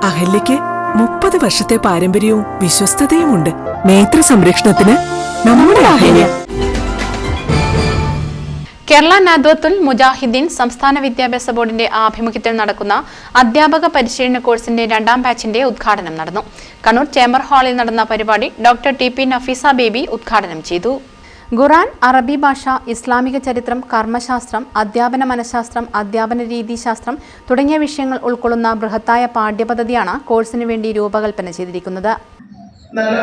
അഹല്യയ്ക്ക് 30 വർഷത്തെ പാരമ്പര്യവും വിശ്വസ്തതയുമുണ്ട്. നേത്ര സംരക്ഷണത്തിന് നമ്മുടെ അഹല്യ. കേരള നാദ്വത്തുൽ മുജാഹിദ്ദീൻ സംസ്ഥാന വിദ്യാഭ്യാസ ബോർഡിന്റെ ആഭിമുഖ്യത്തിൽ നടക്കുന്ന അധ്യാപക പരിശീലന കോഴ്സിന്റെ 2ാം ബാച്ചിന്റെ ഉദ്ഘാടനം നടന്നു. കണ്ണൂർ ചേംബർ ഹാളിൽ നടന്ന പരിപാടി doctor T P Nafeesa baby ഉദ്ഘാടനം ചെയ്തു. ഖുർആൻ, അറബി ഭാഷ, ഇസ്ലാമിക ചരിത്രം, കർമ്മശാസ്ത്രം, അധ്യാപന മനഃശാസ്ത്രം, അധ്യാപന രീതിശാസ്ത്രം തുടങ്ങിയ വിഷയങ്ങൾ ഉൾക്കൊള്ളുന്ന ബൃഹത്തായ പാഠ്യപദ്ധതിയാണ് കോഴ്സിനു വേണ്ടി രൂപകൽപ്പന ചെയ്തിരിക്കുന്നത്. നല്ല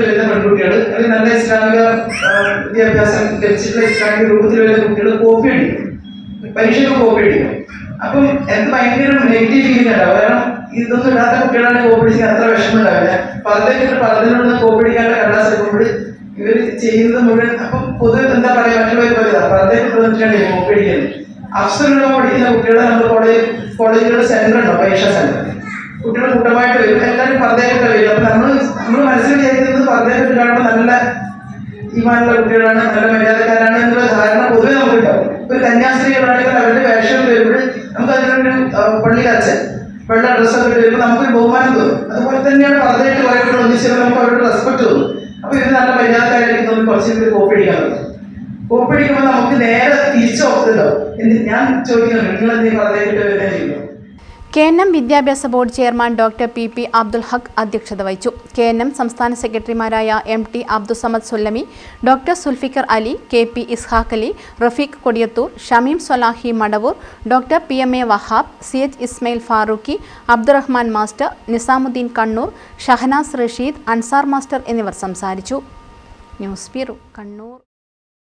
വരുന്ന പെൺകുട്ടികൾ അല്ലെങ്കിൽ നല്ല ഇസ്ലാമിക വിദ്യാഭ്യാസം ലഭിച്ചിട്ടുള്ള ഇസ്ലാമിക രൂപത്തിൽ വരുന്ന കുട്ടികൾ കോപ്പി അടിക്കും, പരീക്ഷയ്ക്ക് കോപ്പി അടിക്കും. അപ്പം എന്ത് ഭയങ്കര നെഗറ്റീവ് ഫീലിംഗ് ഉണ്ടാവും. കാരണം ഇതൊന്നും ഇടാത്ത കുട്ടികളാണ് കോപ്പി അടിക്കാൻ അത്ര വിഷമം ഉണ്ടാവില്ല. പലതിലുള്ള കോപ്പി അടിക്കാനുള്ള കടലാസ് എടുക്കുമ്പോൾ ഇവർ ചെയ്യുന്നത് മുഴുവൻ അപ്പം പൊതുവെ എന്താ പറയുക, മറ്റുള്ളവർ പറയുക പലതേക്കുള്ള കോപ്പി അടിക്കുന്നത്. അഫ്സറുള്ള പഠിക്കുന്ന കുട്ടികളെ നമ്മൾ കോളേജുകളുടെ സെന്റർ ഉണ്ടോ, പരീക്ഷാ സെന്റർ, കുട്ടികൾ കൂട്ടമായിട്ട് വരും, എല്ലാവരും പർദ്ദയൊക്കെ വരും. അപ്പൊ നമ്മൾ മനസ്സിൽ വിചാരിക്കുന്നത് പർദ്ദയൊക്കെ കാണുമ്പോൾ നല്ല ഈമാനുള്ള കുട്ടികളാണ്, നല്ല മര്യാദക്കാരാണ് എന്നുള്ള ധാരണ പൊതുവെ നമുക്കുണ്ടാവും. ഒരു കന്യാസ്ത്രീകളാണെങ്കിൽ അവരുടെ വേഷം വരുമ്പോൾ നമുക്ക് അതിനൊരു പള്ളിക്കച്ഛൻ വെള്ള ഡ്രസ്സൊക്കെ ഇട്ട് വരുമ്പോൾ നമുക്കൊരു ബഹുമാനം തോന്നും. അതുപോലെ തന്നെയാണ് പർദ്ദയായിട്ട് കുറേ കുട്ടികൾ ഒന്നിച്ചാൽ നമുക്ക് അവരുടെ റെസ്പെക്ട് തോന്നും. അപ്പൊ ഇത് നല്ല മര്യാദക്കാരായിരിക്കും നമുക്ക് കുറച്ച് കോപ്പി അടിക്കാൻ പറ്റും. കോപ്പി അടിക്കുമ്പോൾ നമുക്ക് നേരെ തിരിച്ചു ഓർത്തുണ്ടാവും. ഞാൻ ചോദിക്കുന്നത് നിങ്ങൾ എന്തെങ്കിലും പർദ്ദയായിട്ട് വരുന്നേ ചെയ്യുന്നു. KNM വിദ്യാഭ്യാസ board chairman doctor PP Abdul Haq അധ്യക്ഷത വഹിച്ചു. KNM സംസ്ഥാന സെക്രട്ടറിമാരായ MT Abdussamad Sullami, doctor Zulfikar Ali, KP Ishaq Ali, Rafeeq Kodiyathur, Shameem Solahi Madavoor, doctor PMA Wahab, CH Ismail Farooqi, Abdurahman master, Nizamuddin Kannur, Shahnaz Rasheed, Ansar master എന്നിവർ സംസാരിച്ചു. News bureau, Kannur.